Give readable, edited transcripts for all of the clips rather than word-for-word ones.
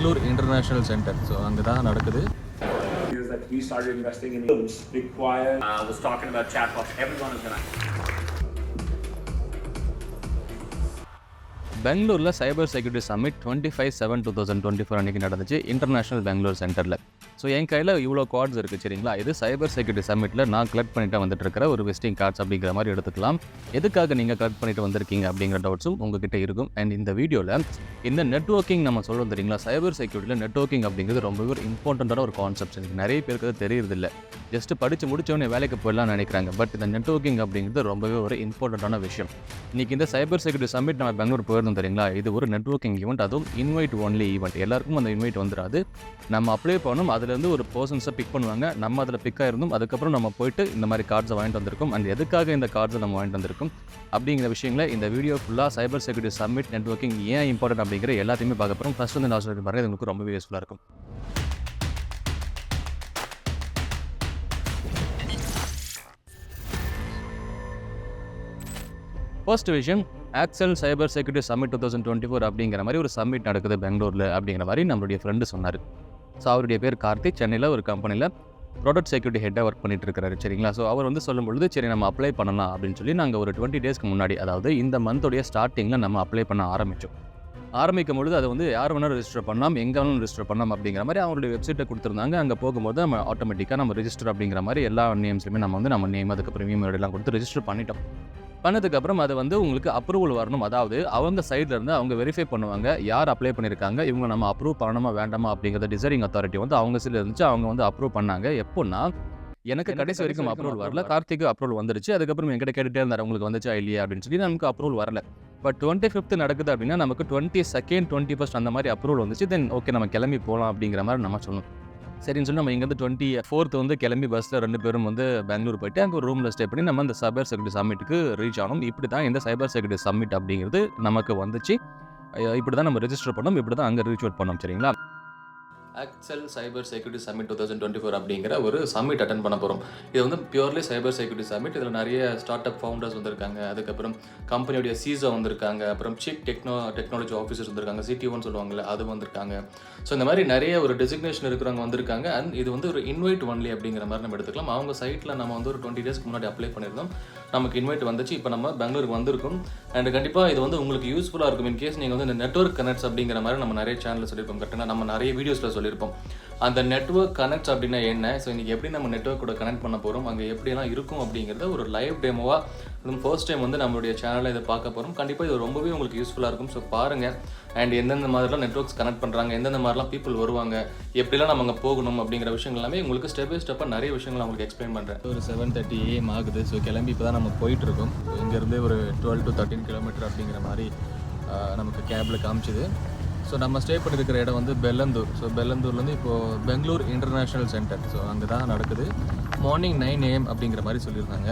Bangalore international centre. So அங்கே தான் நடக்குது. That we started investing in films require I was talking about chatbots. Everyone is gonna பெங்களூரில் cyber security submit 25/7/2024 அன்றைக்கி நடந்துச்சு international Bangalore சென்டரில். So என் கையில் இவ்வளோ கார்ட்ஸ் இருக்குது சரிங்களா. இது சைபர் செக்யூரிட்டி சம்மிட்டில் நான் கலெக்ட் பண்ணிட்டு வந்துட்டு இருக்கிற ஒரு விசிட்டிங் கார்ட்ஸ் அப்படிங்கிற மாதிரி எடுத்துக்கலாம். எதுக்காக நீங்கள் கலெக்ட் பண்ணிட்டு வந்திருக்கீங்க அப்படிங்கிற டவுட்ஸும் உங்ககிட்ட இருக்கும். அண்ட் இந்த வீடியோவில் இந்த நெட்வொர்க்கிங் நம்ம சொல்கிறோம் தெரியுங்களா, சைபர் செக்யூரிட்டியில் நெட்வொர்க்கிங் அப்படிங்கிறது ரொம்பவே ஒரு இம்பார்ட்டண்ட்டான ஒரு கான்செப்ட். எனக்கு நிறைய பேருக்கு அது தெரியறதில்லை. ஜஸ்ட் படித்து முடித்தவொடனே வேலைக்கு போயிடலாம்னு நினைக்கிறாங்க. பட் இந்த நெட்வொர்க்கிங் அப்படிங்கிறது ரொம்பவே ஒரு இம்பார்ட்டண்ட்டான விஷயம். இன்றைக்கி இந்த சைபர் செக்யூரிட்டி சம்மிட் நம்ம பெங்களூர் போயிருந்தோம் தெரியுங்களா. இது ஒரு நெட்வொர்க்கிங் ஈவெண்ட், அதுவும் இன்வைட் ஒன்லி ஈவெண்ட். எல்லாருக்கும் அந்த இன்வைட் வந்துடாது. நம்ம அப்ளை பண்ணணும், அதுலேருந்து ஒரு பர்சன்ஸை பிக் பண்ணுவாங்க. நம்ம அதில் பிக் ஆயிருந்தோம். அதுக்கப்புறம் நம்ம போயிட்டு இந்த மாதிரி கார்ட்ஸை வாங்கிட்டு வந்திருக்கோம். அண்ட் எதுக்காக இந்த கார்ட்ஸை நம்ம வாங்கிட்டு வந்திருக்கோம் அப்படிங்கிற விஷயங்களை இந்த வீடியோ ஃபுல்லாக சைபர் செக்யூரிட்டி சம்மிட் நெட்வொர்க்கிங் ஏன் இம்பார்ட்டன்ட் அப்படிங்கிற எல்லாத்தையுமே பார்க்க போகிறோம். ஃபர்ஸ்ட் வந்து நான் சொல்லி பாருங்கள், இது உங்களுக்கு ரொம்பவே யூஸ்ஃபுல்லாக இருக்கும். ஃபர்ஸ்ட் விஷயம், ஆக்சல் சைபர் செக்யூரிட்டி சம்மிட் 2024 அப்படிங்கிற மாதிரி ஒரு சம்மிட் நடக்குது பெங்களூரில் அப்படிங்கிற மாதிரி நம்மளுடைய ஃப்ரெண்டு சொன்னார். ஸோ அவருடைய பேர் கார்த்திக். சென்னையில் ஒரு கம்பெனியில் ப்ராடக்ட் செக்யூரிட்டி ஹெட்டாக ஒர்க் பண்ணிட்டு இருக்காரு சரிங்களா. ஸோ அவர் வந்து சொல்லும்பொழுது சரி நம்ம அப்ளை பண்ணலாம் அப்படின்னு சொல்லி நாங்கள் ஒரு 20 டேஸ்க்கு முன்னாடி, அதாவது இந்த மந்தோடைய ஸ்டார்டிங்கில் நம்ம அப்ளை பண்ண ஆரம்பிக்கும் பொழுது அதை வந்து யார் வேணாலும் ரெஜிஸ்டர் பண்ணலாம், எங்கே வேணாலும் ரெஜிஸ்டர் பண்ணலாம் அப்படிங்கிற மாதிரி அவங்களுடைய வெப்சைட்டை கொடுத்துருந்தாங்க. அங்கே போகும்போது நம்ம ஆட்டோமேட்டிக்காக நம்ம ரெஜிஸ்டர் அப்படிங்கிற மாதிரி எல்லா நேம்ஸ்லையுமே நம்ம நேம் அதுக்கு ப்ரீமியம் எல்லாம் கொடுத்து ரெஜிஸ்டர் பண்ணதுக்கப்புறம் அது வந்து உங்களுக்கு அப்ரூவல் வரணும். அதாவது அவங்க சைடில் இருந்து அவங்க வெரிஃபை பண்ணுவாங்க யார் அப்ளை பண்ணியிருக்காங்க, இவங்க நம்ம அப்ரூவ் பண்ணணுமா வேண்டாமா அப்படிங்கிறத டிசைடிங் அத்தாரிட்டி வந்து அவங்க சைடில் இருந்துச்சு. அவங்க வந்து அப்ரூவ் பண்ணாங்க. எப்போன்னா எனக்கு கடைசி வரைக்கும் அப்ரூவல் வரல, கார்த்திக்கு அப்ரூவல் வந்துருச்சு. அதுக்கப்புறம் என்கிட்ட கேட்டுகிட்டே இருந்தார் உங்களுக்கு வந்துச்சா இல்லையா அப்படின்னு சொல்லி. நமக்கு அப்ரூவல் வரல. பட் 25th நடக்குது அப்படின்னா நமக்கு 22nd 21st அந்த மாதிரி அப்ரூவல் வந்துச்சு. தென் ஓகே நம்ம கிளம்பி போகலாம் அப்படிங்கிற மாதிரி நம்ம சொல்லணும். சரின்னு சொல்லி நம்ம இங்கேருந்து 24th வந்து கிளம்பி பஸ்ஸில் 2 பேரும் வந்து பெங்களூர் போயிட்டு அங்கே ஒரு ரூமில் ஸ்டே பண்ணி நம்ம இந்த சைபர் செக்யூரிட்டி சம்மிட்டுக்கு ரீச் ஆகணும். இப்படி தான் இந்த சைபர் செக்யூரிட்டி சம்மிட் அப்படிங்கிறது நமக்கு வந்துச்சு. இப்படி தான் நம்ம ரெஜிஸ்டர் பண்ணோம், இப்படி தான் அங்கே ரீச் அவுட் பண்ணோம் சரிங்களா. ஆக்சல் சைபர் செக்யூரிட்டி சம்மிட் 2024 அப்படிங்கிற ஒரு சம்மிட் அட்டன் பண்ண போகிறோம். இது வந்து பியூர்லி சைபர் செக்யூரிட்டி சம்மிட். இதில் நிறைய ஸ்டார்ட் அப் ஃபவுண்டர்ஸ் வந்திருக்காங்க, அதுக்கப்புறம் கம்பெனியோடைய சிஇஓ வந்திருக்காங்க, அப்புறம் சீஃப் டெக்னாலஜி ஆஃபீஸர்ஸ் வந்திருக்காங்க, சிடிஓன்னு சொல்லுவாங்கள்ல அது வந்திருக்காங்க. ஸோ இந்த மாதிரி நிறைய ஒரு டெசிக்னேஷன் இருக்கிறவங்க வந்திருக்காங்க. அண்ட் இது வந்து ஒரு இன்வைட் ஒன்லி அப்படிங்கிற மாதிரி நம்ம எடுத்துக்கலாம். அவங்க சைட்டில் நம்ம வந்து ஒரு 20 டேஸ்க்கு முன்னாடி அப்ளை பண்ணியிருந்தோம், நமக்கு இன்வைட் வந்துச்சு. இப்போ நம்ம பெங்களூருக்கு வந்திருக்கும். அண்ட் கண்டிப்பாக இது வந்து உங்களுக்கு யூஸ்ஃபுல்லாக இருக்கும். இன்கேஸ் நீங்கள் வந்து இந்த நெட்வொர்க் கனெக்ட்ஸ் அப்படிங்கிற மாதிரி நம்ம நிறைய சேனலில் சொல்லியிருப்போம். கரெக்டாக நம்ம நிறைய வீடியோஸில் சொல்லியிருப்போம் அந்த நெட்வொர்க் கனெக்ட்ஸ் அப்படின்னா என்ன, ஸோ இன்றைக்கி எப்படி நம்ம நெட்வொர்க் கூட கனெக்ட் பண்ண போகிறோம், அங்கே எப்படியெல்லாம் இருக்கும் அப்படிங்கிறத ஒரு லைவ் டெமோவாக அதுவும் ஃபர்ஸ்ட் டைம் வந்து நம்மளுடைய சேனலில் இதை பார்க்க போகிறோம். கண்டிப்பாக இது ரொம்பவே உங்களுக்கு யூஸ்ஃபுல்லாக இருக்கும். ஸோ பாருங்கள். அண்ட் எந்தெந்த மாதிரிலாம் நெட்வொர்க்ஸ் கனெக்ட் பண்ணுறாங்க, எந்தெந்த மாதிரிலாம் பீப்புள் வருவாங்க, எப்படிலாம் நம்ம அங்கே போகணும் அப்படிங்கிற விஷயங்கள் எல்லாமே உங்களுக்கு ஸ்டெப் பை ஸ்டெப்பாக நிறைய விஷயங்கள் உங்களுக்கு எக்ஸ்பிளைன் பண்ணுறேன். ஒரு 7:30 AM ஆகுது. ஸோ கிளம்பி இப்போ தான் நம்ம போயிட்டுருக்கோம். இங்கேருந்து ஒரு 12 to 13 கிலோமீட்டர் அப்படிங்கிற மாதிரி நமக்கு கேபில் காமிச்சிது. ஸோ நம்ம ஸ்டே பண்ணியிருக்கிற இடம் வந்து பெல்லந்தூர். ஸோ பெல்லந்தூர்லேருந்து இப்போது பெங்களூர் இன்டர்நேஷனல் சென்டர். ஸோ அங்கே தான் நடக்குது. மார்னிங் 9 AM அப்படிங்கிற மாதிரி சொல்லியிருந்தாங்க.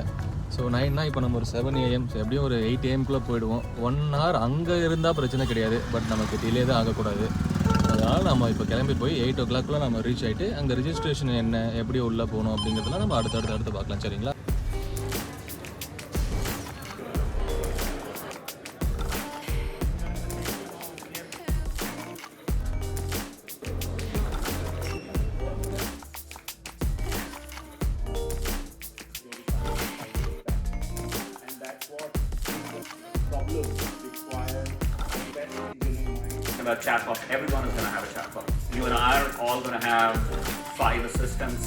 ஸோ 9னா இப்போ நம்ம ஒரு 7 AM, ஸோ எப்படியும் ஒரு 8 AMக்குள்ளே போயிடுவோம். 1 hour அங்கே இருந்தால் பிரச்சனை கிடையாது. பட் நமக்கு டிலே தான் ஆகக்கூடாது. அதனால் நம்ம இப்போ கிளம்பி போய் 8 o'clock நம்ம ரீச் ஆகிட்டு அங்கே ரிஜிஸ்ட்ரேஷன் என்ன, எப்படி உள்ளே போகணும் அப்படிங்கிறதுலாம் நம்ம அடுத்து பார்க்கலாம் சரிங்களா. About chatbot. Everyone is going to have a chatbot. You and I are all going to have 5 assistants.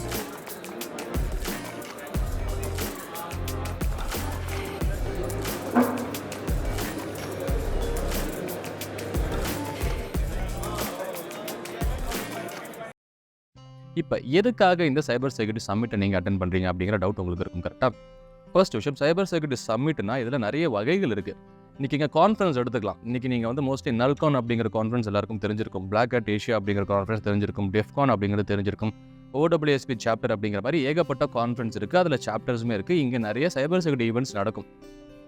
இப்போ எதுக்காக இந்த சைபர் செக்யூரிட்டி சம்மிட்டை நீங்கள் அட்டன் பண்ணுறீங்க அப்படிங்கிற டவுட் உங்களுக்கு இருக்கும். கரெக்டாக ஃபர்ஸ்ட் விஷயம், சைபர் செக்யூரிட்டி சம்மிட்னா இதில் நிறைய வகைகள் இருக்குது. இன்றைக்கி இங்கே கான்ஃபரன்ஸ் எடுத்துக்கலாம். இன்றைக்கி நீங்கள் வந்து மோஸ்ட்லி நல்கான் அப்படிங்கிற கான்ஃபரன்ஸ் எல்லாருக்கும் தெரிஞ்சிருக்கும், பிளாக் அட் ஏஷியா அப்படிங்கிற கான்ஃபரன்ஸ் தெரிஞ்சிருக்கும், டெஃப்கான் அப்படிங்கிறது தெரிஞ்சிருக்கும், OWSP சாப்டர் அப்படிங்கிற மாதிரி ஏகப்பட்ட கான்ஃபரன்ஸ் இருக்குது. அதில் சாப்டர்ஸுமே இருக்குது. இங்கே நிறைய சைபர் செக்யூரிட்டி ஈவெண்ட்ஸ் நடக்கும்.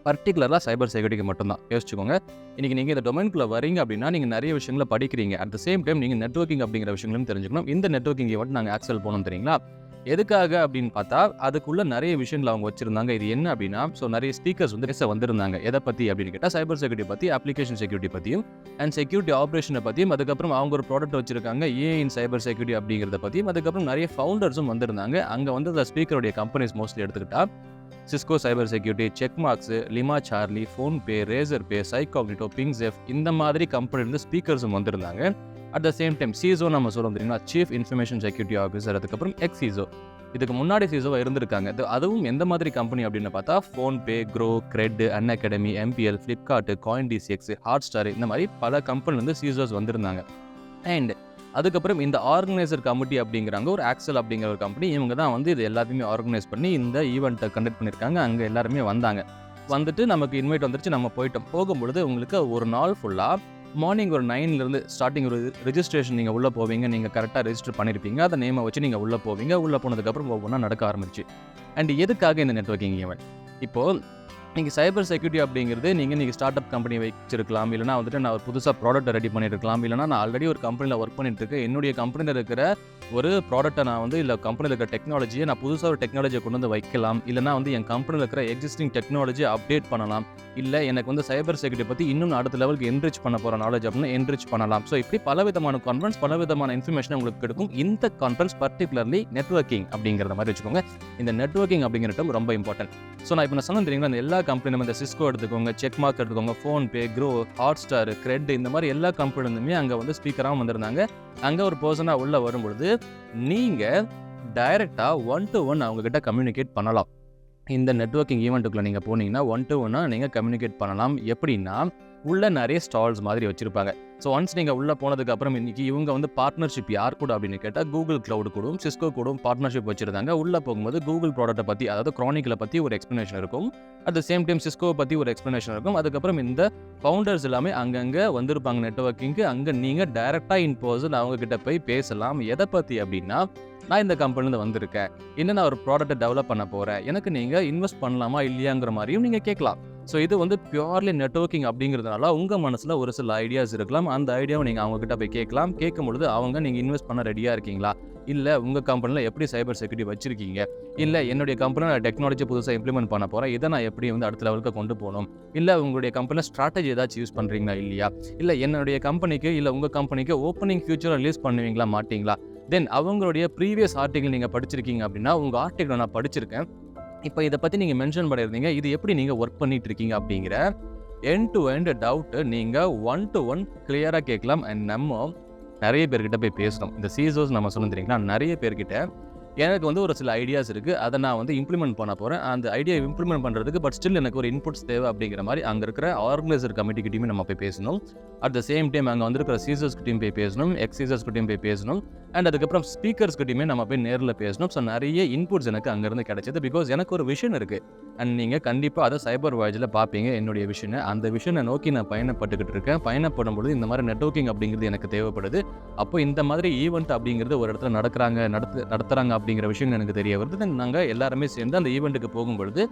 பர்டிகுலராக சைபர் செக்யூரிட்டிக்கு மட்டும்தான். யோசிச்சுக்கோங்க. இன்றைக்கி நீங்கள் இந்த டொமைனுக்குள்ளே வரீங்க அப்படின்னா நீங்கள் நிறைய விஷயங்களை படிக்கிறீங்க. அட் த சேம் டைம் நீங்கள் நெட்வொர்க்கிங் அப்படிங்கிற விஷயங்களும் தெரிஞ்சுக்கணும். இந்த நெட்வொர்க்கிங் ஈவெண்ட் நாங்கள் ஆக்சல் போனோம் தெரியுங்களா. எதுக்காக அப்படின்னு பார்த்தா, அதுக்குள்ள நிறைய விஷயங்கள் அவங்க வச்சிருந்தாங்க. இது என்ன அப்படின்னா, நிறைய ஸ்பீக்கர்ஸ் வந்து பேச வந்திருந்தாங்க. எத பத்தி அப்படின்னு கேட்டா, சைபர் செக்யூரிட்டி பத்தி, அப்ளிகேஷன் செக்யூரிட்டி பத்தியும், அண்ட் செக்யூரிட்டி ஆப்பரேஷன பத்தியும், அதுக்கப்புறம் அவங்க ஒரு ப்ராடக்ட் வச்சிருக்காங்க, ஏஐ இன் சைபர் செக்யூரிட்டி அப்படிங்கிறத பத்தியும், அதுக்கப்புறம் நிறைய ஃபவுண்டர்ஸும் வந்திருந்தாங்க. அங்க வந்து அந்த ஸ்பீக்கருடைய கம்பெனிஸ் மோஸ்ட்லி எடுத்துக்கிட்டா, Cisco cyber security, Checkmarx, Lima Charlie, PhonePe, Razorpay, CyCognito, PingSafe இந்த மாதிரி கம்பெனிலேருந்து ஸ்பீக்கர்ஸும் வந்திருந்தாங்க. At the same time CISO நம்ம சொல்றோம் தெரியுமா, சீஃப் இன்ஃபர்மேஷன் செக்யூரிட்டி ஆஃபீஸர், அதுக்கப்புறம் எக்ஸ் சிசோ, இதுக்கு முன்னாடி சிசோவா இருந்திருக்காங்க. அதுவும் எந்த மாதிரி கம்பெனி அப்படின்னு பார்த்தா, PhonePe, Groww, CRED, Unacademy, MPL, Flipkart, CoinDCX, Hotstar இந்த மாதிரி பல கம்பெனி வந்து சிசோஸ் வந்திருந்தாங்க. அண்ட் அதுக்கப்புறம் இந்த ஆர்கனைசர் கமிட்டி அப்படிங்கிறாங்க ஒரு ஆக்சல் அப்படிங்கிற ஒரு கம்பெனி, இவங்க தான் வந்து இது எல்லாத்தையுமே ஆர்கனைஸ் பண்ணி இந்த ஈவெண்ட்டை கண்டக்ட் பண்ணியிருக்காங்க. அங்கே எல்லாருமே வந்தாங்க. வந்துட்டு நமக்கு இன்வைட் வந்துருச்சு, நம்ம போயிட்டோம். போகும்பொழுது உங்களுக்கு ஒரு நாள் ஃபுல்லாக மார்னிங் ஒரு 9லேருந்து ஸ்டார்டிங் ஒரு ரெஜிஸ்ட்ரேஷன் நீங்கள் உள்ளே போவீங்க. நீங்கள் கரெக்டாக ரெஜிஸ்டர் பண்ணியிருப்பீங்க. அதை நேமை வச்சு நீங்கள் உள்ளே போவீங்க. உள்ளே போனதுக்கப்புறம் ஒவ்வொன்றா நடக்க ஆரம்பிச்சு. அண்ட் எதுக்காக இந்த நெட்வொர்க்கிங் ஈவெண்ட்? இப்போது நீங்கள் சைபர் செக்யூரிட்டி அப்படிங்கிறது நீங்கள் ஸ்டார்ட் அப் கம்பெனி வச்சிருக்கலாம், இல்லைனா வந்துட்டு நான் ஒரு புதுசாக ப்ராடக்ட்டை ரெடி பண்ணியிருக்கலாம், இல்லைனா நான் ஆல்ரெடி ஒரு கம்பெனியில் ஒர்க் பண்ணிட்டு இருக்கேன், என்னுடைய கம்பெனியில் இருக்கிற ஒரு ப்ராடக்ட்டை நான் வந்து இல்லை கம்பெனியில் இருக்கிற டெக்னாலஜியை நான் புதுசாக ஒரு டெக்னாலஜியை கொண்டு வந்து வைக்கலாம், இல்லைனா வந்து என் கம்பெனியில் இருக்கிற எக்ஸிஸ்டிங் டெக்னாலஜியை அப்டேட் பண்ணலாம், இல்லை எனக்கு வந்து சைபர் செக்யூரிட்டி பற்றி இன்னும் அடுத்த லெவலுக்கு என்ரிச் பண்ண போகிற நாலேஜ் அப்படின்னு என்ரிச் பண்ணலாம். ஸோ இப்படி பலவிதமான கான்ஃபரன்ஸ், பலவிதமான இன்ஃபர்மேஷன் உங்களுக்கு கிடைக்கும். இந்த கான்ஃபரன்ஸ் பர்டிகுலர்லி நெட்வொர்க்கிங் அப்படிங்கிற மாதிரி வச்சுக்கோங்க. இந்த நெட்வொர்க்கிங் அப்படிங்கிறது ரொம்ப இம்பார்ட்டன்ட். ஸோ நான் இப்போ சொன்னேன் தெரியுங்களா, இந்த எல்லா கம்பெனியும் இந்த சிஸ்கோ எடுத்துக்கோங்க, செக்மார்க் எடுத்துக்கோங்க, ஃபோன்பே, க்ரோ, ஹாட்ஸ்டார், கிரெட் இந்த மாதிரி எல்லா கம்பெனிலுமே அங்கே வந்து ஸ்பீக்கராகவும் வந்திருந்தாங்க. அங்கே ஒரு பர்சனாக உள்ள வரும்பொழுது நீங்கள் டைரெக்டாக 1-to-1 அவங்ககிட்ட கம்யூனிகேட் பண்ணலாம். இந்த நெட்வொர்க்கிங் ஈவெண்ட்டுக்குள்ளே நீங்கள் போனீங்கன்னா 1-to-1 நீங்கள் கம்யூனிகேட் பண்ணலாம். எப்படின்னா, உள்ள நிறைய ஸ்டால்ஸ் மாதிரி வச்சுருப்பாங்க. ஸோ ஒன்ஸ் நீங்கள் உள்ளே போனதுக்கப்புறம் இன்றைக்கி இவங்க வந்து பார்ட்னர்ஷிப் யார் கூட அப்படின்னு கேட்டால், கூகுள் க்ளவுட் கூடவும் சிஸ்கோ கூடவும் பார்ட்னர்ஷிப் வச்சுருந்தாங்க. உள்ளே போகும்போது கூகுள் ப்ராடக்ட்டை பற்றி, அதாவது க்ரானிக்கில் பற்றி ஒரு எக்ஸ்ப்ளனேஷன் இருக்கும். அட் த சேம் டைம் சிஸ்கோவை பற்றி ஒரு எக்ஸ்ப்ளனேஷன் இருக்கும். அதுக்கப்புறம் இந்த ஃபவுண்டர்ஸ் எல்லாமே அங்கங்கே வந்திருப்பாங்க நெட்வொர்க்கிங்க்கு. அங்கே நீங்கள் டைரெக்டாக இன் பர்சன் அவங்கக்கிட்ட போய் பேசலாம். எதை பற்றி அப்படின்னா, நான் இந்த கம்பெனிலேருந்து வந்திருக்கேன், இன்னும் நான் ஒரு ப்ராடக்ட்டை டெவலப் பண்ண போகிறேன், எனக்கு நீங்கள் இன்வெஸ்ட் பண்ணலாமா இல்லையாங்கிற மாதிரியும் நீங்கள் கேட்கலாம். ஸோ இது வந்து பியூர்லி நெட்வொர்க்கிங் அப்படிங்கிறதுனால உங்கள் மனசில் ஒரு சில ஐடியாஸ் இருக்கலாம். அந்த ஐடியாவை நீங்கள் அவங்ககிட்ட போய் கேட்கலாம். கேட்கும்பொழுது அவங்க நீங்கள் இன்வெஸ்ட் பண்ண ரெடியாக இருக்கீங்களா, இல்லை உங்கள் கம்பெனியில் எப்படி சைபர் செக்யூரிட்டி வச்சுருக்கீங்க, இல்லை என்னுடைய கம்பெனியில் நான் டெக்னாலஜி புதுசாக இம்ப்ளிமெண்ட் பண்ண போகிறேன், இதை நான் எப்படி வந்து அடுத்த லெவலுக்கு கொண்டு போகணும், இல்லை உங்களுடைய கம்பெனியில் ஸ்ட்ராட்டஜி ஏதாச்சும் யூஸ் பண்ணுறீங்களா இல்லையா, இல்லை என்னுடைய கம்பெனிக்கு இல்லை உங்கள் கம்பெனிக்கு ஓப்பனிங் ஃபியூச்சரை ரிலீஸ் பண்ணுவீங்களா மாட்டிங்களா, தென் அவங்களுடைய ப்ரீவியஸ் ஆர்டிகல் நீங்கள் படிச்சிருக்கீங்க அப்படின்னா, உங்கள் ஆர்டிகலை நான் படிச்சிருக்கேன், இப்போ இதை பற்றி நீங்கள் மென்ஷன் பண்ணியிருந்தீங்க, இது எப்படி நீங்கள் ஒர்க் பண்ணிட்டு இருக்கீங்க அப்படிங்கிற எண்ட் டு எண்ட் டவுட்டு நீங்கள் 1-to-1 கிளியராக கேட்கலாம். அண்ட் நம்ம நிறைய பேர்கிட்ட போய் பேசணும். இந்த சிசோஸ் நம்ம சொல்ல தெரியுங்களா, நிறைய பேர்கிட்ட எனக்கு வந்து ஒரு சில ஐடியாஸ் இருக்குது, அதை நான் வந்து இம்ப்ளிமெண்ட் பண்ண போகிறேன், அந்த ஐடியா இம்ப்ளிமெண்ட் பண்ணுறதுக்கு பட் ஸ்டில் எனக்கு ஒரு இன்புட்ஸ் தேவை அப்படிங்கிற மாதிரி அங்கே இருக்கிற ஆர்கனைசர் கமிட்டிக்கிட்டையுமே நம்ம போய் பேசணும். அட் த சேம் டைம் அங்கே வந்திருக்கிற சிசோஸ்கிட்டையும் போய் பேசணும், எக்ஸிசர்ஸ்கிட்டையும் போய் பேசணும், அண்ட் அதுக்கப்புறம் ஸ்பீக்கர்ஸ்கிட்டையுமே நம்ம போய் நேரில் பேசணும். ஸோ நிறைய இன்புட்ஸ் எனக்கு அங்கேருந்து கிடைச்சது. பிகாஸ் எனக்கு ஒரு விஷன் இருக்குது, அண்ட் நீங்கள் கண்டிப்பாக அதை சைபர் வாயேஜில் பார்ப்பீங்க என்னுடைய விஷனை. அந்த விஷனை நோக்கி நான் பயணப்பட்டுக்கிட்டு இருக்கேன். பயணப்படும்பொழுது இந்த மாதிரி நெட்வொர்க்கிங் அப்படிங்கிறது எனக்கு தேவைப்படுது. அப்போ இந்த மாதிரி ஈவெண்ட் அப்படிங்கிறது ஒரு இடத்துல நடத்துகிறாங்க அப்படிங்கிற விஷயம் எனக்கு தெரிய வருது. தென் நாங்கள் எல்லாருமே சேர்ந்து அந்த ஈவெண்ட்டுக்கு போகும்பொழுது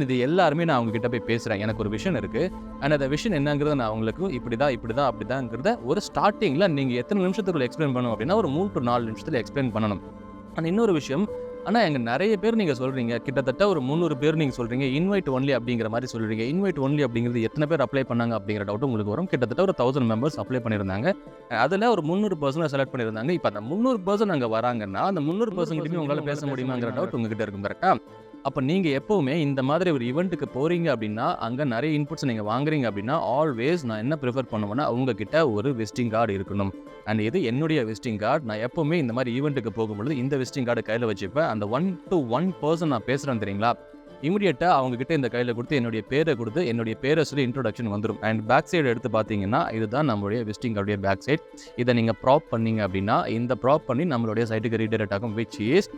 இது எல்லாருமே நான் அவங்க கிட்ட போய் பேசுகிறேன். எனக்கு ஒரு விஷன் இருக்குது, அண்ட் அந்த விஷன் என்னங்கிறத நான் அவங்களுக்கு இப்படிதான் அப்படிதாங்கிறத ஒரு ஸ்டார்டிங்கில் நீங்கள் எத்தனை நிமிஷத்துக்குள்ள எக்ஸ்பிளைன் பண்ணணும் அப்படின்னா ஒரு 3 to 4 நிமிஷத்தில் எக்ஸ்பிளைன் பண்ணணும். அண்ட் இன்னொரு விஷயம், ஆனால் எங்கள் நிறைய பேர் நீங்கள் சொல்கிறீங்க, கிட்டத்தட்ட ஒரு 300 பேர் நீங்கள் சொல்கிறீங்க இன்வைட் ஒன்லி அப்படிங்கிற மாதிரி சொல்கிறீங்க. இன்வைட் ஒன்லி அப்படிங்கிறது எத்தனை பேர் அப்ளை பண்ணாங்க அப்படிங்கிற டவுட் உங்களுக்கு வரும். கிட்டத்தட்ட ஒரு 1000 மெம்பர்ஸ் அப்ளை பண்ணியிருந்தாங்க. அதில் ஒரு 300 பர்சனை செலக்ட் பண்ணியிருந்தாங்க. இப்போ அந்த 300 பர்சன் அங்கே வராங்கன்னா அந்த 300 பர்சன்கிட்டையும் உங்களால் பேச முடியுமாங்கிற டவுட் உங்ககிட்ட இருக்கும். கரெக்டாக? அப்போ நீங்கள் எப்போவுமே இந்த மாதிரி ஒரு ஈவெண்ட்டுக்கு போகிறீங்க அப்படின்னா, அங்கே நிறைய இன்புட்ஸ் நீங்கள் வாங்குறீங்க அப்படின்னா, ஆல்வேஸ் நான் என்ன ப்ரிஃபர் பண்ணுவேன்னா, உங்ககிட்ட ஒரு விசிட்டிங் கார்டு இருக்கணும். அண்ட் இது என்னுடைய விசிட்டிங் கார்டு. நான் எப்போவுமே இந்த மாதிரி ஈவெண்ட்டுக்கு போகும்பொழுது இந்த விசிட்டிங் கார்டு கையில் வச்சுப்பேன். அந்த 1-to-1 பர்சன் நான் பேசுகிறேன் தெரியுங்களா, இமீடியட்டாக அவங்ககிட்ட இந்த கையில் கொடுத்து என்னுடைய பேரை கொடுத்து என்னுடைய பேரை சொல்லி இன்ட்ரோடக்ஷன் வந்துடும். அண்ட் பேக் சைடு எடுத்து பார்த்தீங்கன்னா இதுதான் நம்மளுடைய விசிட்டிங் கார்டுடைய பேக் சைட். இதை நீங்கள் ப்ராப் பண்ணீங்க அப்படின்னா இந்த ப்ராப் பண்ணி நம்மளுடைய சைட்டுக்கு ரீடைரக்ட் ஆகும். விச் இஸ்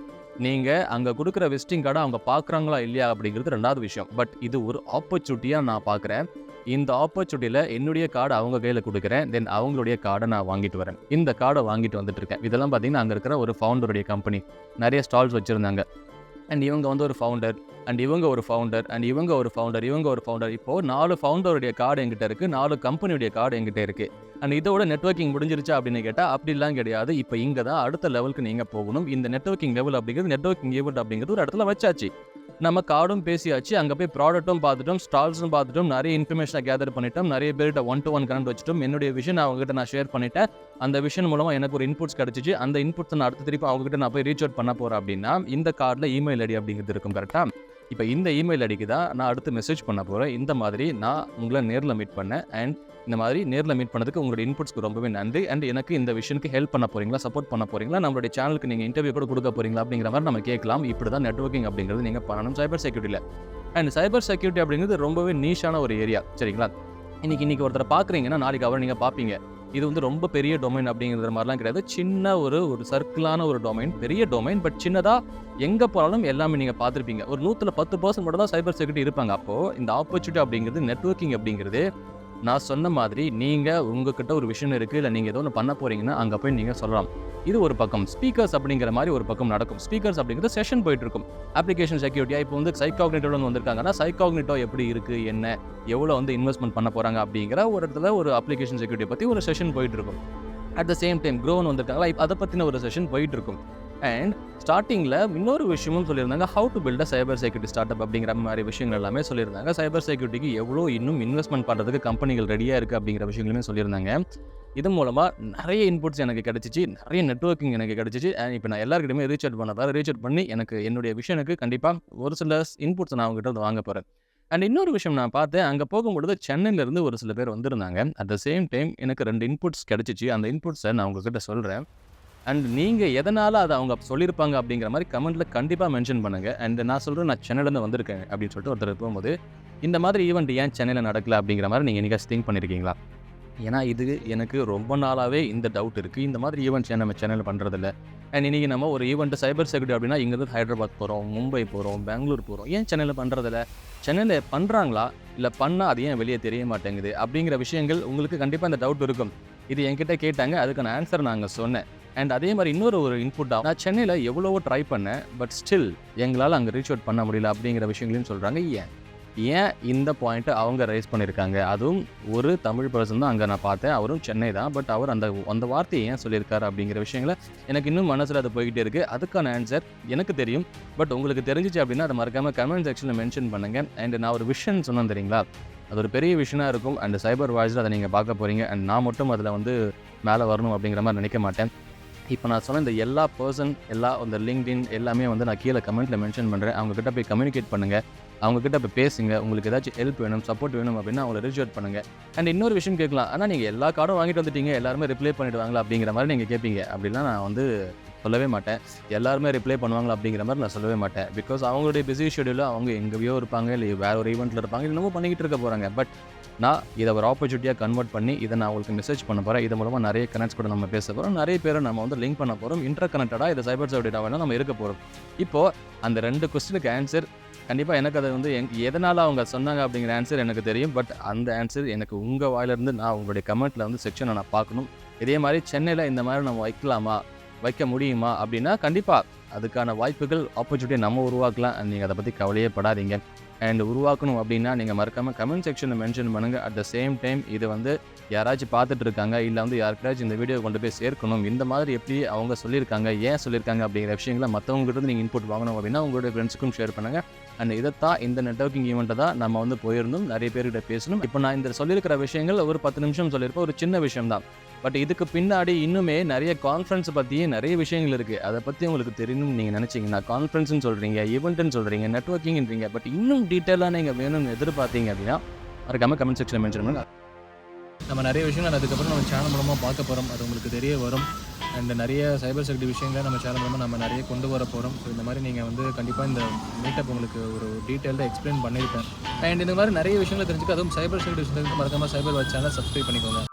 நீங்கள் அங்கே கொடுக்குற விசிட்டிங் கார்டை அவங்க பார்க்குறாங்களா இல்லையா அப்படிங்கிறது ரெண்டாவது விஷயம். பட் இது ஒரு ஆப்பர்ச்சுனிட்டியாக நான் பார்க்குறேன். இந்த ஆப்பர்ச்சுனிட்டியில் என்னுடைய கார்டை அவங்க கையில் கொடுக்குறேன், தென் அவங்களுடைய கார்டை நான் வாங்கிட்டு வரேன். இந்த கார்டை வாங்கிட்டு வந்துட்டு இருக்கேன். இதெல்லாம் பார்த்தீங்கன்னா அங்கே இருக்கிற ஒரு ஃபவுண்டருடைய கம்பெனி நிறைய ஸ்டால்ஸ் வச்சுருந்தாங்க. அண்ட் இவங்க வந்து ஒரு ஃபவுண்டர், அண்ட் இவங்க ஒரு ஃபவுண்டர், அண்ட் இவங்க ஒரு ஃபவுண்டர், இவங்க ஒரு ஃபவுண்டர். இப்போது 4 ஃபவுண்டருடைய கார்டு என்கிட்ட இருக்குது, 4 கம்பெனியுடைய கார்டு என்கிட்ட இருக்குது. அண்ட் இதோட நெட்வொர்க்கிங் முடிஞ்சிருச்சா அப்படின்னு கேட்டால் அப்படிலாம் கிடையாது. இப்போ இங்கே தான் அடுத்த லெவலுக்கு நீங்கள் போகணும். இந்த நெட்வொர்க்கிங் லெவல் அப்படிங்கிறது, நெட்வொர்க்கிங் ஈவெண்ட் அப்படிங்கிறது ஒரு இடத்துல வச்சாச்சு. நம்ம கார்டும் பேசியாச்சு, அங்கே போய் ப்ராடக்ட்டும் பார்த்துட்டோம், ஸ்டால்ஸும் பார்த்துட்டோம், நிறைய இன்ஃபர்மேஷனை கேதர் பண்ணிட்டோம், நிறைய பேர்கிட்ட 1-to-1 கனெக்ட் வச்சுட்டோம். என்னுடைய விஷன் அவங்ககிட்ட நான் ஷேர் பண்ணிட்டேன். அந்த விஷன் மூலமாக எனக்கு ஒரு இன்புட்ஸ் கிடச்சிச்சு. அந்த இன்புட்ஸை நான் அடுத்த திருப்பி அவங்ககிட்ட நான் போய் ரீச் அவுட் பண்ண போகிறேன் அப்படின்னா இந்த கார்டில் இமெயில் ஐடி அப்படிங்கிறது இருக்கும். கரெக்டாக? இப்போ இந்த இமெயில் ஐடிக்கு தான் நான் அடுத்து மெசேஜ் பண்ண போகிறேன். இந்த மாதிரி நான் உங்களை நேரில் மீட் பண்ணேன், அண்ட் இந்த மாதிரி நேரில் மீட் பண்ணதுக்கு உங்களுடைய இன்புட்ஸ்க்கு ரொம்பவே நன்றி. அண்ட் எனக்கு இந்த விஷயத்துக்கு ஹெல்ப் பண்ண போகிறீங்களா, சப்போர்ட் பண்ண போகிறீங்களா, நம்மளுடைய சேனலுக்கு நீங்கள் இன்டர்வியூ கூட கொடுக்க போகிறீங்களா அப்படிங்கிற மாதிரி நம்ம கேட்கலாம். இப்படி தான் நெட்வொர்க்கிங் அப்படிங்கிறது நீங்கள் பண்ணணும் சைபர் செக்யூரிட்டியில். அண்ட் சைபர் செக்யூரிட்டி அப்படிங்கிறது ரொம்பவே நீஷான ஒரு ஏரியா. சரிங்களா? இன்னைக்கு ஒருத்தரை பார்க்குறீங்கன்னா நாளைக்கு அவரை நீங்கள் பார்ப்பீங்க. இது வந்து ரொம்ப பெரிய டொமைன் அப்படிங்கிற மாதிரிலாம் கிடையாது. சின்ன ஒரு சர்க்கிளான ஒரு டொமைன், பெரிய டொமைன், பட் சின்னதாக எங்கே போனாலும் எல்லாமே நீங்கள் பார்த்துருப்பீங்க. ஒரு 100ல் 10% மட்டும் தான் சைபர் செக்யூரிட்டி இருப்பாங்க. அப்போது இந்த ஆப்பர்ச்சுனிட்டி அப்படிங்கிறது, நெட்வொர்க்கிங் அப்படிங்கிறது, நான் சொன்ன மாதிரி நீங்கள் உங்ககிட்ட ஒரு விஷயம் இருக்குது, இல்லை நீங்கள் ஏதோ ஒன்று பண்ண போகிறீங்கன்னா அங்கே போய் நீங்கள் சொல்லலாம். இது ஒரு பக்கம். ஸ்பீக்கர்ஸ் அப்படிங்கிற மாதிரி ஒரு பக்கம் நடக்கும். ஸ்பீக்கர்ஸ் அப்படிங்கிறது செஷன் போயிட்டு இருக்கும். அப்ளிகேஷன் செக்யூரிட்டியாக இப்போ வந்து சைகாக்னிட்டோவில் வந்திருக்காங்கன்னா சைகாக்னிட்டோ எப்படி இருக்குது, என்ன எவ்வளோ வந்து இன்வெஸ்ட்மெண்ட் பண்ண போகிறாங்க அப்படிங்கிற ஒரு இடத்துல ஒரு அப்ளிகேஷன் செக்யூரிட்டி பற்றி ஒரு செஷன் போயிட்டு இருக்கும். அட் த சேம் டைம் க்ரோன்னு வந்திருக்காங்களா, இப்போ அதை பற்றின ஒரு செஷன் போயிட்டு இருக்கும். அண்ட் ஸ்டார்டிங்கில் இன்னொரு விஷயமும் சொல்லியிருந்தாங்க, how to build a cyber security startup அப்படிங்கிற மாதிரி விஷயங்கள் எல்லாமே சொல்லியிருந்தாங்க. சைபர் செக்யூரிட்டிக்கு எவ்வளோ இன்னும் இன்வெஸ்ட்மெண்ட் பண்ணுறதுக்கு கம்பெனிகள் ரெடியாக இருக்குது அப்படிங்கிற விஷயங்களுமே சொல்லியிருந்தாங்க. இது மூலமாக நிறைய இன்புட்ஸ் எனக்கு கிடச்சிச்சு, நிறைய நெட்வொர்க்கிங் எனக்கு கிடச்சிச்சு. அண்ட் இப்போ நான் எல்லாருக்கிட்டையுமே ரீச் அவுட் பண்ணி எனக்கு என்னுடைய விஷயனுக்கு கண்டிப்பாக ஒரு சில இன்புட்ஸ் நான் அவங்ககிட்ட வந்து வாங்க போகிறேன். அண்ட் இன்னொரு விஷயம் நான் பார்த்தேன், அங்கே போகும்பொழுது சென்னையிலேருந்து ஒரு சில பேர் வந்திருந்தாங்க. அட் த சேம் டைம் எனக்கு 2 இன்புட்ஸ் கிடச்சிச்சு. அந்த இன்புட்ஸை நான் உங்ககிட்ட சொல்கிறேன். அண்ட் நீங்கள் எதனால் அதை அவங்க சொல்லியிருப்பாங்க அப்படிங்கிற மாதிரி கமெண்ட்டில் கண்டிப்பாக மென்ஷன் பண்ணுங்கள். அண்ட் நான் சொல்கிறேன், நான் சென்னையிலேருந்து வந்திருக்கேன் அப்படின்னு சொல்லிட்டு ஒருத்தர் போகும்போது, இந்த மாதிரி ஈவெண்ட் ஏன் சென்னையில் நடக்கல அப்படிங்கிற மாதிரி நீங்கள் என்னைக்காச்சும் திங்க் பண்ணியிருக்கீங்களா? ஏன்னா இது எனக்கு ரொம்ப நாளாகவே இந்த டவுட் இருக்குது. இந்த மாதிரி ஈவெண்ட்ஸ் ஏன் நம்ம சென்னையில் பண்ணுறதில்ல? அண்ட் இன்றைக்கி நம்ம ஒரு ஈவெண்ட் சைபர் செக்யூரிட்டி அப்படின்னா இங்கேருந்து ஹைதராபாத் போகிறோம், மும்பை போகிறோம், பெங்களூர் போகிறோம், ஏன் சென்னையில் பண்ணுறதில்ல? சென்னையில் பண்ணுறாங்களா, இல்லை பண்ணால் அது ஏன் வெளியே தெரிய மாட்டேங்குது அப்படிங்கிற விஷயங்கள் உங்களுக்கு கண்டிப்பாக இந்த டவுட் இருக்கும். இது என்கிட்ட கேட்டாங்க, அதுக்கான ஆன்சர் நாங்கள் சொன்னேன். அண்ட் அதே மாதிரி இன்னொரு இன்புட்டாக, நான் சென்னையில் எவ்வளவோ ட்ரை பண்ணேன், பட் ஸ்டில் எங்களால் அங்கே ரீச் அவுட் பண்ண முடியல அப்படிங்கிற விஷயங்களையும் சொல்கிறாங்க. ஏன் இந்த பாயிண்ட்டை அவங்க ரைஸ் பண்ணியிருக்காங்க? அதுவும் ஒரு தமிழ் பர்சன் தான் அங்கே நான் பார்த்தேன், அவரும் சென்னை தான். பட் அவர் அந்த வார்த்தையை ஏன் சொல்லியிருக்காரு அப்படிங்கிற விஷயங்களை எனக்கு இன்னும் மனசில் அது போய்கிட்டே இருக்குது. அதுக்கான ஆன்சர் எனக்கு தெரியும், பட் உங்களுக்கு தெரிஞ்சிச்சு அப்படின்னா அதை மறக்காமல் கமெண்ட் செக்ஷனில் மென்ஷன் பண்ணுங்கள். அண்ட் நான் ஒரு விஷயம் சொன்னேன் தெரியுங்களா, அது ஒரு பெரிய விஷயமாக இருக்கும். அண்ட் சைபர் வாய்ஸில் அதை நீங்கள் பார்க்க போகிறீங்க. அண்ட் நான் மட்டும் அதில் வந்து மேலே வரணும் அப்படிங்கிற மாதிரி நினைக்க மாட்டேன். இப்போ நான் சொன்ன இந்த எல்லா அந்த லிங்க்டின் எல்லாமே வந்து நான் கீழே கமெண்ட்டில் மென்ஷன் பண்ணுறேன். அவங்கக்கிட்ட போய் கம்யூனிகேட் பண்ணுங்கள், அவங்கக்கிட்ட போய் பேசுங்க. உங்களுக்கு ஏதாச்சும் ஹெல்ப் வேணும், சப்போர்ட் வேணும் அப்படின்னா அவங்களை ரீச் அவுட் பண்ணுங்கள். அண்ட் இன்னொரு விஷயம் கேட்கலாம், ஆனால் நீங்கள் எல்லா கார்டும் வாங்கிட்டு வந்துட்டீங்க, எல்லாருமே ரிப்ளை பண்ணிவிடுவாங்களா அப்படிங்கிற மாதிரி நீங்கள் கேட்பீங்க. அப்படிலாம் நான் வந்து சொல்லவே மாட்டேன். எல்லாருமே ரிப்ளை பண்ணுவாங்களா அப்படிங்கிற மாதிரி நான் சொல்லவே மாட்டேன். பிகாஸ் அவங்களுடைய பிஸி ஷெடியூலில் அவங்க எங்கேயோ இருப்பாங்க, இல்லை வேறு ஒரு ஈவெண்ட்டில் இருப்பாங்க, இன்னமும் பண்ணிக்கிட்டு இருக்க போகிறாங்க. பட் நான் இதை ஒரு ஆப்பர்ச்சுனிட்டியாக கன்வெர்ட் பண்ணி இதை நான் உங்களுக்கு மெசேஜ் பண்ண போகிறேன். இது மூலமாக நிறைய கனெக்ட்ஸ் கூட நம்ம பேச போகிறோம், நிறைய பேரை நம்ம வந்து லிங்க் பண்ண போகிறோம். இன்டர் கனெக்டடாக இதை சைபர் செக்யூரிட்டியாக நம்ம இருக்க போகிறோம். இப்போது அந்த 2 கொஸ்டினுக்கு ஆன்சர் கண்டிப்பாக எனக்கு அதை வந்து எதனால் அவங்க சொன்னாங்க அப்படிங்கிற ஆன்சர் எனக்கு தெரியும். பட் அந்த ஆன்சர் எனக்கு உங்கள் வாயிலிருந்து நான் உங்களுடைய கமெண்ட்டில் வந்து செக்ஷனை நான் பார்க்கணும். இதே மாதிரி சென்னையில் இந்த மாதிரி நம்ம வைக்க முடியுமா அப்படின்னா கண்டிப்பாக அதுக்கான வாய்ப்புகள், ஆப்பர்ச்சுனிட்டியை நம்ம உருவாக்கலாம். நீங்கள் அதை பற்றி கவலையே படாதீங்க. அண்ட் உருவாக்கணும் அப்படின்னா நீங்கள் மறக்காமல் கமெண்ட் செக்ஷனில் மென்ஷன் பண்ணுங்கள். அட் த சேம் டைம் இது வந்து யாராச்சும் பார்த்துட்டு இருக்காங்க, இல்லை வந்து யாருக்காச்சும் இந்த வீடியோ கொண்டு போய் சேர்க்கணும், இந்த மாதிரி எப்படி அவங்க சொல்லியிருக்காங்க, ஏன் சொல்லியிருக்காங்க அப்படிங்கிற விஷயங்களை மற்றவங்ககிட்ட நீங்கள் இன்புட் வாங்கணும் அப்படின்னா உங்களுடைய ஃப்ரெண்ட்ஸுக்கும் ஷேர் பண்ணுங்கள். அண்ட் இதைத்தான் இந்த நெட்வொர்க்கிங் ஈவெண்ட்டை தான் நம்ம வந்து போயிருந்தோம், நிறைய பேர்கிட்ட பேசணும். இப்போ நான் இந்த சொல்லியிருக்கிற விஷயங்கள் ஒரு 10 நிமிஷம் சொல்லியிருப்பேன், ஒரு சின்ன விஷயம் தான். பட் இதுக்கு பின்னாடி இன்னுமே நிறைய கான்ஃபரன்ஸ் பற்றியே நிறைய விஷயங்கள் இருக்குது. அதை பற்றி உங்களுக்கு தெரியணும்னு நீங்கள் நினச்சிங்கன்னா கான்ஃபரன்ஸ்னு சொல்கிறீங்க, ஈவெண்ட்டுன்னு சொல்கிறீங்க, நெட்வொர்க்கிங்ன்றீங்க. பட் இன்னும் டீட்டெயிலாக நீங்கள் வேணும்னு எதிர்பார்த்தீங்க அப்படின்னா மறக்காமல் கமெண்ட் செக்ஷனில் மென்ஷன் பண்ணுங்க. நம்ம நிறைய விஷயங்கள் அதுக்கப்புறம் நம்ம சேனல் மூலமாக பார்க்க போகிறோம், அது உங்களுக்கு தெரிய வரும். அண்ட் நிறைய சைபர் செக்யூரிட்டி விஷயங்களை நம்ம சேனல் மூலமாக நம்ம நிறைய கொண்டு வர போகிறோம். ஸோ இந்த மாதிரி நீங்கள் வந்து கண்டிப்பாக இந்த மீட்டப் உங்களுக்கு ஒரு டீட்டெயில்டாக எக்ஸ்பிளைன் பண்ணியிருப்பேன். அண்ட் இந்த மாதிரி நிறைய விஷயங்களை தெரிஞ்சுக்க, அதுவும் சைபர் செக்யூரிட்டி விஷயத்துக்கு மறக்காமல் சைபர் வாட்ச் சேனலை சப்ஸ்கிரைப் பண்ணிக்கோங்க.